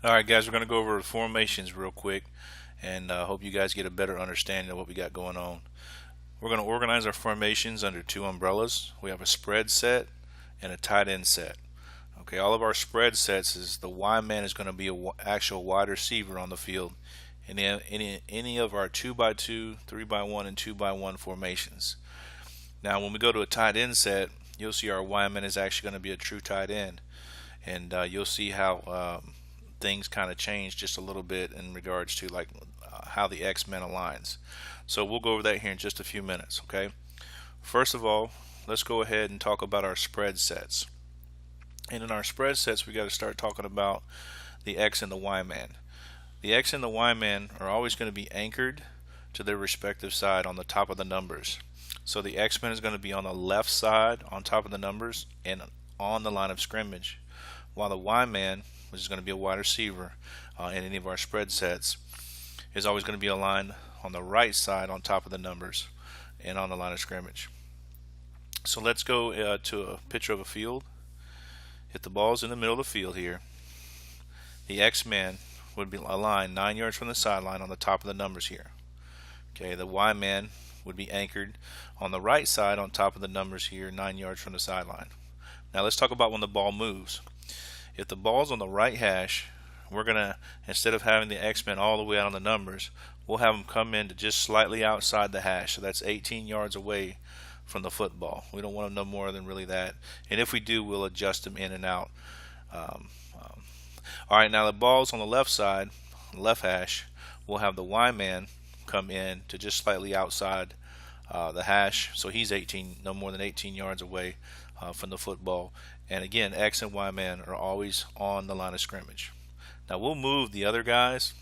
Alright guys, we're going to go over the formations real quick and hope you guys get a better understanding of what we got going on. We're going to organize our formations under two umbrellas. We have a spread set and a tight end set. Okay, all of our spread sets is the Y man is going to be an actual wide receiver on the field in any of our 2x2, 3x1, and 2x1 formations. Now when we go to a tight end set, you'll see our Y man is actually going to be a true tight end, and you'll see how things kind of change just a little bit in regards to like how the X-Men aligns. So we'll go over that here in just a few minutes. Okay, first of all, let's go ahead and talk about our spread sets. And in our spread sets, we got to start talking about the X and the Y man. The X and the Y man are always going to be anchored to their respective side on the top of the numbers. So the X-Men is going to be on the left side on top of the numbers and on the line of scrimmage, while the Y-man, which is going to be a wide receiver in any of our spread sets, is always going to be aligned on the right side on top of the numbers and on the line of scrimmage. So let's go to a picture of a field. If the ball's in the middle of the field here, the X-man would be aligned 9 yards from the sideline on the top of the numbers here. Okay, the Y-man would be anchored on the right side on top of the numbers here, 9 yards from the sideline. Now let's talk about when the ball moves. If the ball's on the right hash, we're gonna, instead of having the X-Men all the way out on the numbers, we'll have them come in to just slightly outside the hash. So that's 18 yards away from the football. We don't want them no more than really that. And if we do, we'll adjust them in and out. All right, now the ball's on the left side, left hash. We'll have the Y-man come in to just slightly outside the hash, so he's no more than 18 yards away from the football. And again, X and Y man are always on the line of scrimmage. Now we'll move the other guys,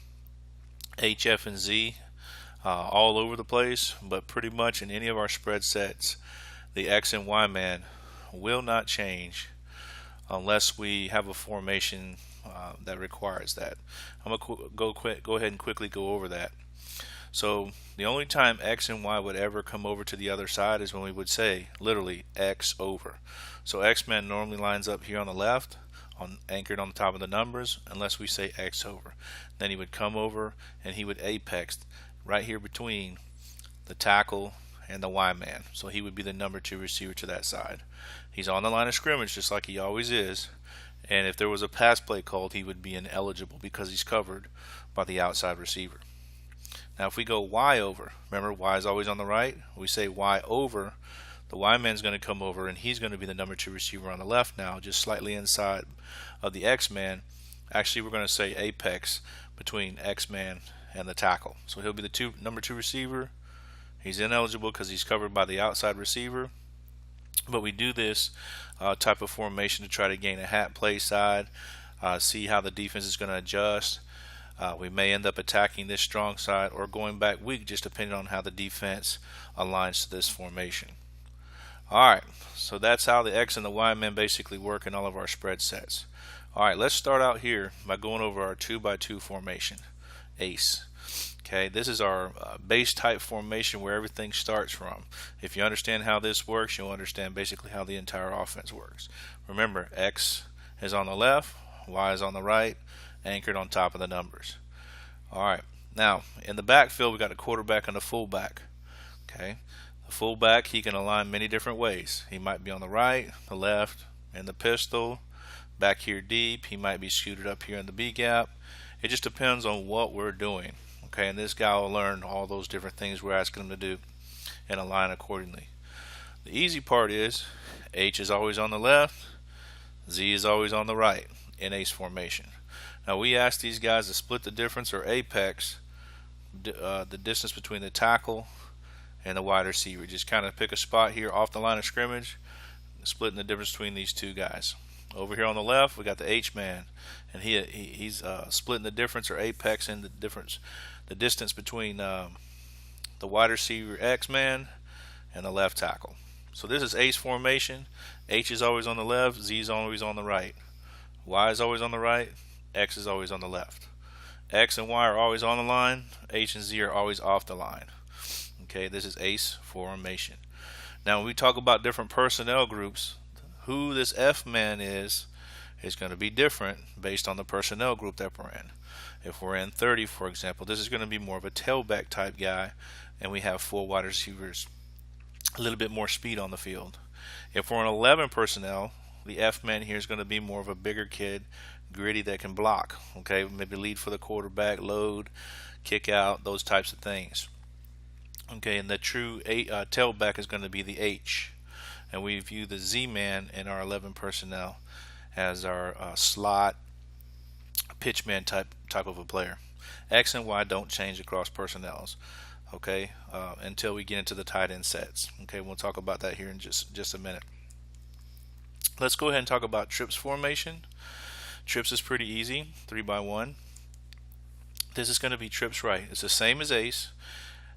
H, F, and Z, all over the place, but pretty much in any of our spread sets, the X and Y man will not change unless we have a formation that requires that. I'm going to go ahead and quickly go over that. So the only time X and Y would ever come over to the other side is when we would say literally X over. So X-Man normally lines up here on the left, anchored on the top of the numbers, unless we say X over. Then he would come over and he would apex right here between the tackle and the Y-man. So he would be the number 2 receiver to that side. He's on the line of scrimmage just like he always is. And if there was a pass play called, he would be ineligible because he's covered by the outside receiver. Now if we go Y over, remember Y is always on the right, we say Y over, the Y man's going to come over and he's going to be the number 2 receiver on the left now, just slightly inside of the X man. Actually we're going to say apex between X man and the tackle. So he'll be the number 2 receiver. He's ineligible because he's covered by the outside receiver. But we do this type of formation to try to gain a hat play side, see how the defense is going to adjust. We may end up attacking this strong side or going back weak, just depending on how the defense aligns to this formation. Alright, so that's how the X and the Y men basically work in all of our spread sets. Alright, let's start out here by going over our 2x2 formation, ACE. Okay, this is our base type formation where everything starts from. If you understand how this works, you'll understand basically how the entire offense works. Remember, X is on the left, Y is on the right, anchored on top of the numbers. Alright, now in the backfield we got a quarterback and a fullback. Okay, the fullback, he can align many different ways. He might be on the right, the left, in the pistol, back here deep. He might be scooted up here in the B gap. It just depends on what we're doing. Okay, and this guy will learn all those different things we're asking him to do and align accordingly. The easy part is H is always on the left, Z is always on the right in ACE formation. Now we ask these guys to split the difference or apex the distance between the tackle and the wide receiver. Just kind of pick a spot here off the line of scrimmage, splitting the difference between these two guys. Over here on the left we got the H man, and he's splitting the difference or apex in the distance between the wide receiver X man and the left tackle. So this is ACE formation. H is always on the left, Z is always on the right, Y is always on the right, X is always on the left. X and Y are always on the line, H and Z are always off the line. Okay, this is ACE formation. Now when we talk about different personnel groups, who this F man is is going to be different based on the personnel group that we're in. If we're in 30, for example, this is going to be more of a tailback type guy, and we have 4 wide receivers, a little bit more speed on the field. If we're in 11 personnel, the F man here is going to be more of a bigger kid, gritty, that can block, okay, maybe lead for the quarterback, load, kick out, those types of things. Okay, and the true tailback is going to be the H, and we view the Z man in our 11 personnel as our slot pitch man type of a player. X and Y don't change across personnels, okay, until we get into the tight end sets. Okay, we'll talk about that here in just a minute. Let's go ahead and talk about trips formation. Trips is pretty easy, 3x1. This is going to be trips right. It's the same as ace,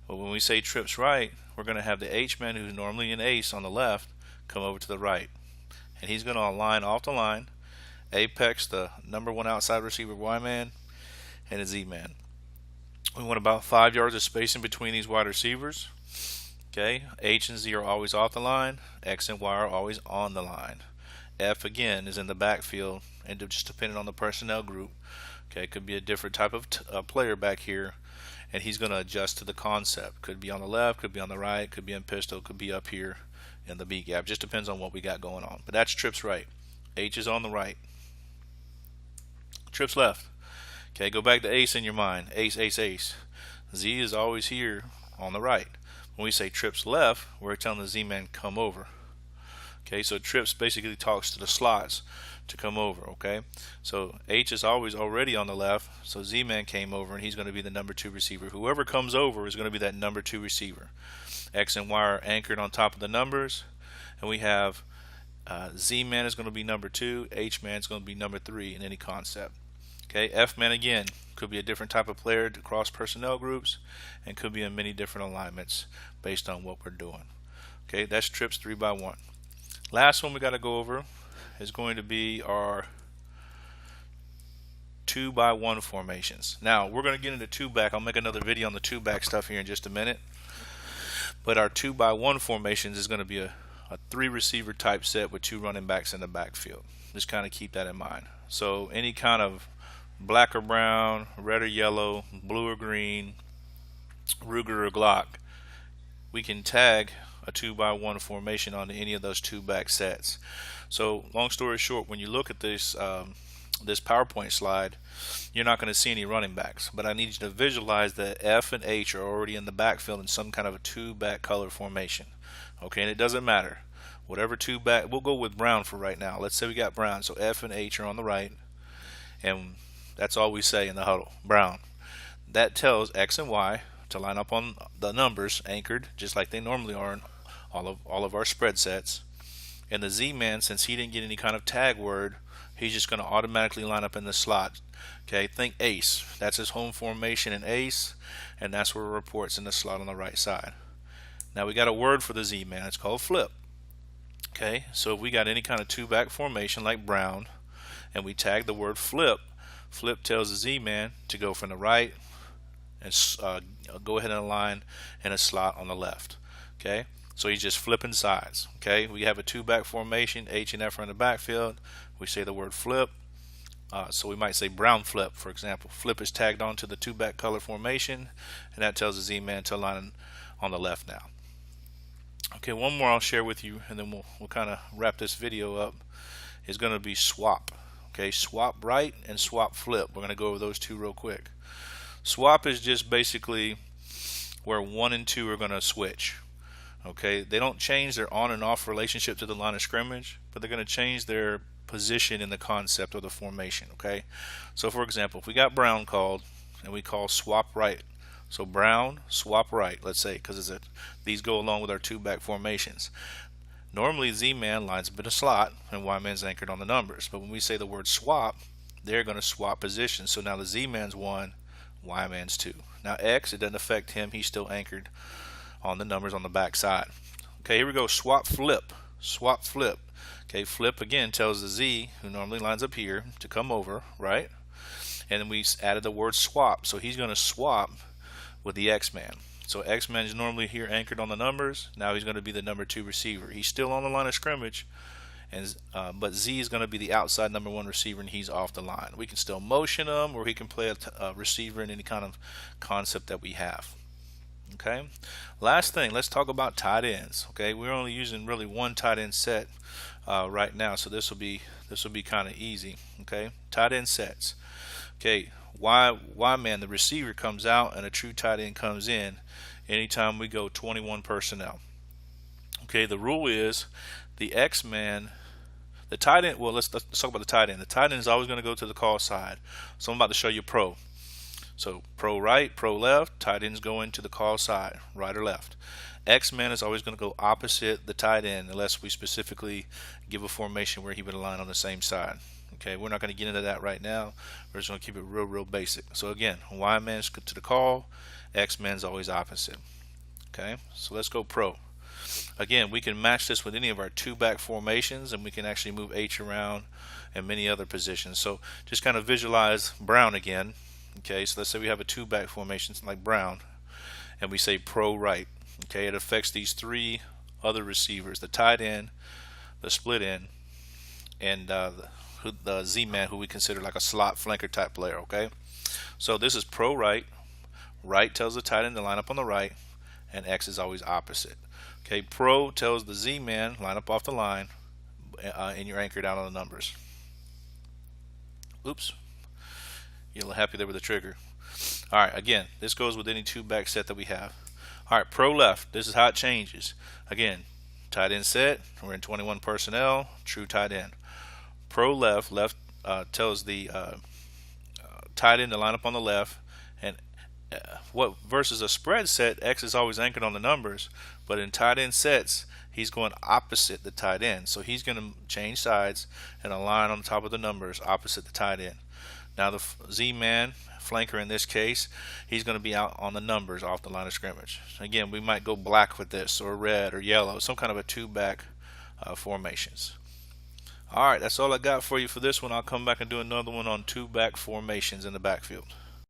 but when we say trips right, we're going to have the H man, who's normally an ace on the left, come over to the right, and he's going to align off the line, apex the number 1 outside receiver Y man and a Z man. We want about 5 yards of spacing between these wide receivers. Okay, H and Z are always off the line, X and Y are always on the line. F again is in the backfield, and just depending on the personnel group, okay, it could be a different type of player back here, and he's going to adjust to the concept. Could be on the left, could be on the right, could be in pistol, could be up here in the B gap. Just depends on what we got going on. But that's trips right. H is on the right. Trips left. Okay, go back to ace in your mind. Ace, ace, ace. Z is always here on the right. When we say trips left, we're telling the Z man come over. Okay, so trips basically talks to the slots to come over. Okay, so H is always already on the left, so Z man came over, and he's going to be the number 2 receiver. Whoever comes over is going to be that number 2 receiver. X and Y are anchored on top of the numbers, and we have Z man is going to be number 2, H man is going to be number 3 in any concept. Okay, F man again could be a different type of player to cross personnel groups, and could be in many different alignments based on what we're doing. Okay, that's trips 3x1. Last one we got to go over is going to be our 2x1 formations. Now we're going to get into 2-back. I'll make another video on the 2-back stuff here in just a minute. But our 2x1 formations is going to be a 3 receiver type set with 2 running backs in the backfield. Just kind of keep that in mind. So any kind of black or brown, red or yellow, blue or green, Ruger or Glock, we can tag a 2x1 formation onto any of those 2-back sets. So long story short, when you look at this this PowerPoint slide, you're not going to see any running backs, but I need you to visualize that F and H are already in the backfield in some kind of a 2-back color formation. Okay, and it doesn't matter. Whatever 2-back, we'll go with brown for right now. Let's say we got brown, so F and H are on the right, and that's all we say in the huddle, brown. That tells X and Y to line up on the numbers, anchored, just like they normally are in all of our spread sets. And the Z man, since he didn't get any kind of tag word, he's just going to automatically line up in the slot. Okay, think ace. That's his home formation in ace, and that's where it reports in the slot on the right side. Now we got a word for the Z man. It's called flip. Okay, so if we got any kind of 2-back formation like brown, and we tag the word flip, flip tells the Z man to go from the right and go ahead and align in a slot on the left. Okay, so he's just flipping sides. Okay, we have a 2-back formation, H and F are in the backfield. We say the word flip, so we might say brown flip, for example. Flip is tagged onto the 2-back color formation, and that tells the Z man to align on the left now. Okay, one more I'll share with you, and then we'll kind of wrap this video up. Is going to be swap. Okay, swap right and swap flip. We're going to go over those two real quick. Swap is just basically where 1 and 2 are going to switch. Okay, they don't change their on and off relationship to the line of scrimmage, but they're going to change their position in the concept of the formation. Okay, so for example, if we got brown called and we call swap right, so brown swap right, let's say, because these go along with our 2-back formations. Normally Z-man lines up in a slot and Y-man's anchored on the numbers, but when we say the word swap, they're going to swap positions. So now the Z-man's 1, Y-man's 2. Now X, it doesn't affect him, he's still anchored on the numbers on the back side. Okay, here we go, swap flip. Swap flip. Okay, flip again tells the Z, who normally lines up here, to come over, right? And then we added the word swap, so he's going to swap with the X-man. So X-man is normally here anchored on the numbers. Now he's going to be the number 2 receiver. He's still on the line of scrimmage, and but Z is going to be the outside number 1 receiver, and he's off the line. We can still motion him, or he can play a receiver in any kind of concept that we have. Okay, last thing, let's talk about tight ends. Okay, we're only using really one tight end set right now, so this will be kind of easy. Okay, tight end sets. Okay, Y man, the receiver comes out and a true tight end comes in anytime we go 21 personnel. Okay, the rule is the X man, the tight end. Well, let's talk about the tight end. The tight end is always going to go to the call side. So I'm about to show you pro. So pro right, pro left, tight ends go into the call side, right or left. X-man is always going to go opposite the tight end unless we specifically give a formation where he would align on the same side. Okay, we're not going to get into that right now. We're just going to keep it real basic. So again, Y-man is to the call, X-man is always opposite. Okay, so let's go pro. Again, we can match this with any of our 2-back formations, and we can actually move H around and many other positions. So just kind of visualize Brown again. Okay, so let's say we have a 2-back formation like Brown, and we say pro right. Okay, it affects these 3 other receivers: the tight end, the split end, and the Z-man, who we consider like a slot flanker type player. Okay, so this is pro right. Right tells the tight end to line up on the right, and X is always opposite. Okay, pro tells the Z-man line up off the line, and you're anchored out on the numbers. Oops. You're a little happy there with the trigger. Alright, again, this goes with any 2-back set that we have. Alright, pro left, this is how it changes. Again, tight end set, we're in 21 personnel, true tight end. Pro left, tells the tight end to line up on the left, and what versus a spread set, X is always anchored on the numbers, but in tight end sets, he's going opposite the tight end. So he's going to change sides and align on the top of the numbers opposite the tight end. Now the Z-man, flanker in this case, he's going to be out on the numbers off the line of scrimmage. Again, we might go black with this, or red, or yellow, some kind of a 2-back formations. Alright, that's all I got for you for this one. I'll come back and do another one on 2-back formations in the backfield.